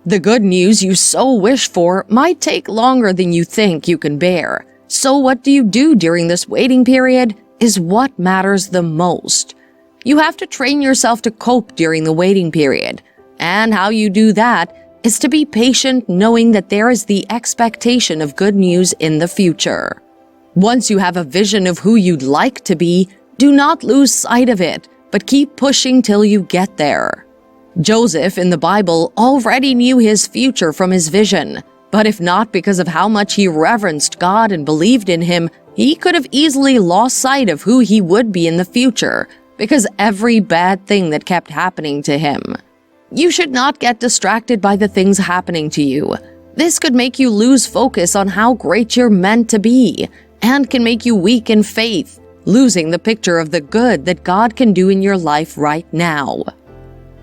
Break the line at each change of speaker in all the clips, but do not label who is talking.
The good news you so wish for might take longer than you think you can bear. So what do you do during this waiting period is what matters the most. You have to train yourself to cope during the waiting period. And how you do that is to be patient, knowing that there is the expectation of good news in the future. Once you have a vision of who you'd like to be, do not lose sight of it, but keep pushing till you get there. Joseph in the Bible already knew his future from his vision, but if not because of how much he reverenced God and believed in him, he could have easily lost sight of who he would be in the future because every bad thing that kept happening to him. You should not get distracted by the things happening to you. This could make you lose focus on how great you're meant to be and can make you weak in faith, losing the picture of the good that God can do in your life right now.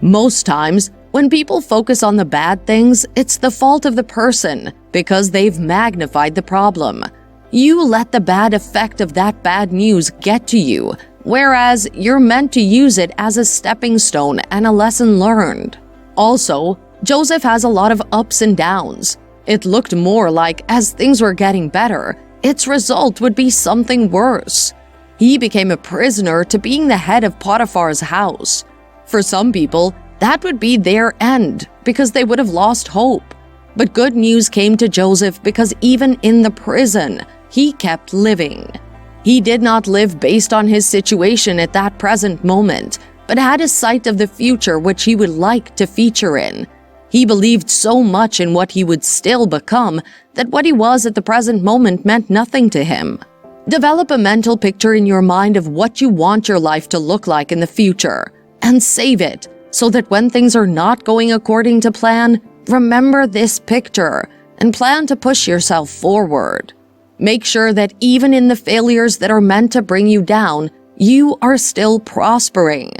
Most times, when people focus on the bad things, it's the fault of the person because they've magnified the problem. You let the bad effect of that bad news get to you, whereas you're meant to use it as a stepping stone and a lesson learned. Also, Joseph has a lot of ups and downs. It looked more like as things were getting better, its result would be something worse. He became a prisoner to being the head of Potiphar's house. For some people, that would be their end because they would have lost hope. But good news came to Joseph because even in the prison, he kept living. He did not live based on his situation at that present moment, but had a sight of the future which he would like to feature in. He believed so much in what he would still become that what he was at the present moment meant nothing to him. Develop a mental picture in your mind of what you want your life to look like in the future, and save it so that when things are not going according to plan, remember this picture and plan to push yourself forward. Make sure that even in the failures that are meant to bring you down, you are still prospering.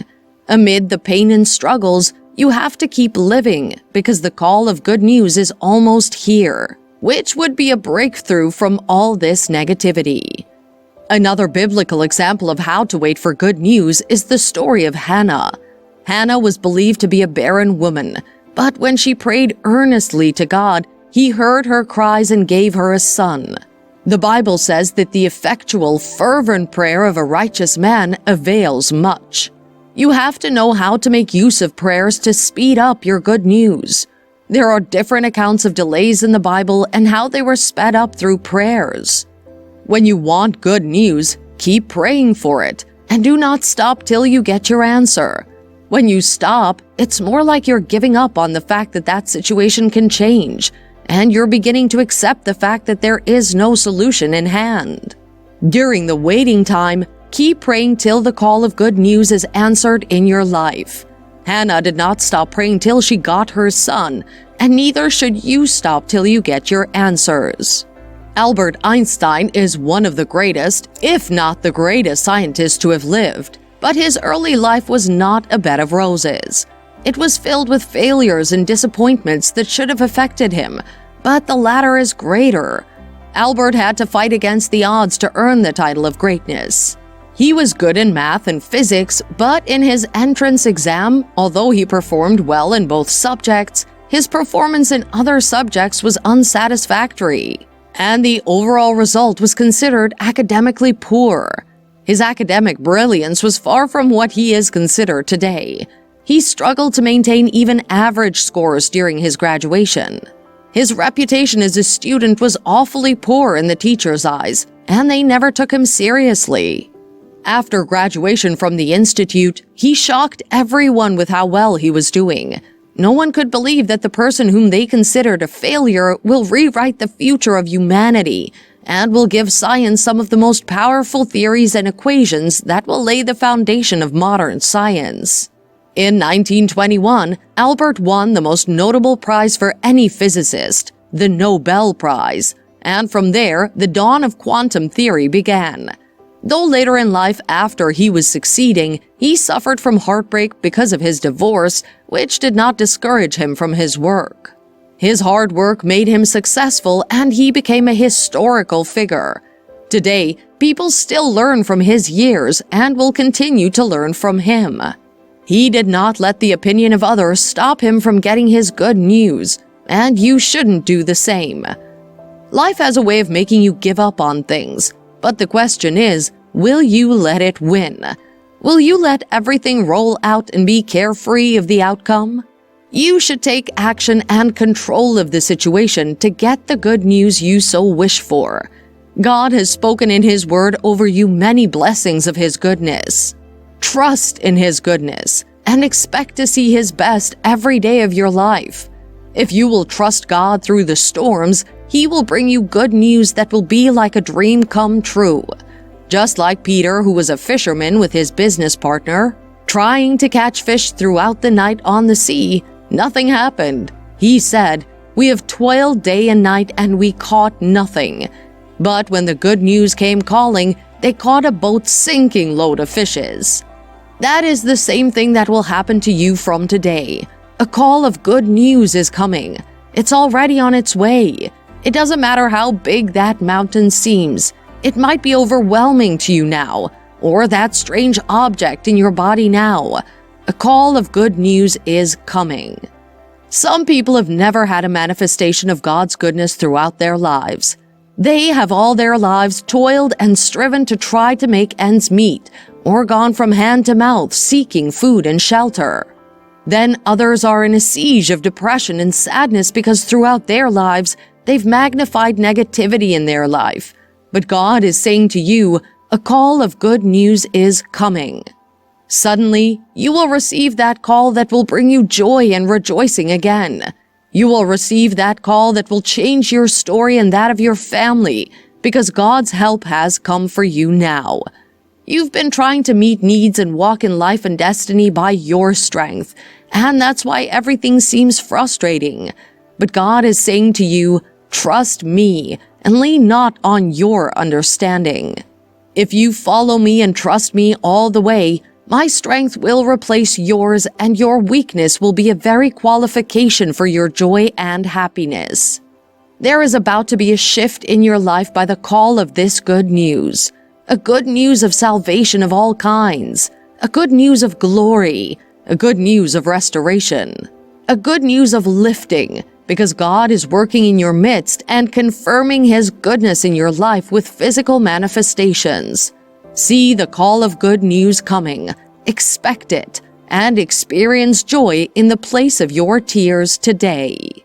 Amid the pain and struggles, you have to keep living because the call of good news is almost here, which would be a breakthrough from all this negativity. Another biblical example of how to wait for good news is the story of Hannah. Hannah was believed to be a barren woman, but when she prayed earnestly to God, He heard her cries and gave her a son. The Bible says that the effectual, fervent prayer of a righteous man avails much. You have to know how to make use of prayers to speed up your good news. There are different accounts of delays in the Bible and how they were sped up through prayers. When you want good news, keep praying for it, and do not stop till you get your answer. When you stop, it's more like you're giving up on the fact that that situation can change, and you're beginning to accept the fact that there is no solution in hand. During the waiting time, keep praying till the call of good news is answered in your life. Hannah did not stop praying till she got her son, and neither should you stop till you get your answers. Albert Einstein is one of the greatest, if not the greatest scientist to have lived, but his early life was not a bed of roses. It was filled with failures and disappointments that should have affected him, but the latter is greater. Albert had to fight against the odds to earn the title of greatness. He was good in math and physics, but in his entrance exam, although he performed well in both subjects, his performance in other subjects was unsatisfactory, and the overall result was considered academically poor. His academic brilliance was far from what he is considered today. He struggled to maintain even average scores during his graduation. His reputation as a student was awfully poor in the teachers' eyes, and they never took him seriously. After graduation from the institute, he shocked everyone with how well he was doing. No one could believe that the person whom they considered a failure will rewrite the future of humanity and will give science some of the most powerful theories and equations that will lay the foundation of modern science. In 1921, Albert won the most notable prize for any physicist, the Nobel Prize, and from there, the dawn of quantum theory began. Though later in life, after he was succeeding, he suffered from heartbreak because of his divorce, which did not discourage him from his work. His hard work made him successful, and he became a historical figure. Today, people still learn from his years and will continue to learn from him. He did not let the opinion of others stop him from getting his good news, and you shouldn't do the same. Life has a way of making you give up on things, but the question is, will you let it win? Will you let everything roll out and be carefree of the outcome? You should take action and control of the situation to get the good news you so wish for. God has spoken in His Word over you many blessings of His goodness. Trust in His goodness and expect to see His best every day of your life. If you will trust God through the storms, He will bring you good news that will be like a dream come true. Just like Peter, who was a fisherman with his business partner, trying to catch fish throughout the night on the sea, nothing happened. He said, "We have toiled day and night and we caught nothing." But when the good news came calling, they caught a boat's sinking load of fishes. That is the same thing that will happen to you from today. A call of good news is coming. It's already on its way. It doesn't matter how big that mountain seems. It might be overwhelming to you now, or that strange object in your body now. A call of good news is coming. Some people have never had a manifestation of God's goodness throughout their lives. They have all their lives toiled and striven to try to make ends meet, or gone from hand to mouth seeking food and shelter. Then others are in a siege of depression and sadness because throughout their lives, they've magnified negativity in their life. But God is saying to you, a call of good news is coming. Suddenly, you will receive that call that will bring you joy and rejoicing again. You will receive that call that will change your story and that of your family, because God's help has come for you now. You've been trying to meet needs and walk in life and destiny by your strength, and that's why everything seems frustrating. But God is saying to you, trust me, and lean not on your understanding. If you follow me and trust me all the way, my strength will replace yours, and your weakness will be a very qualification for your joy and happiness. There is about to be a shift in your life by the call of this good news. A good news of salvation of all kinds. A good news of glory. A good news of restoration. A good news of lifting, because God is working in your midst and confirming His goodness in your life with physical manifestations. See the call of good news coming, expect it, and experience joy in the place of your tears today.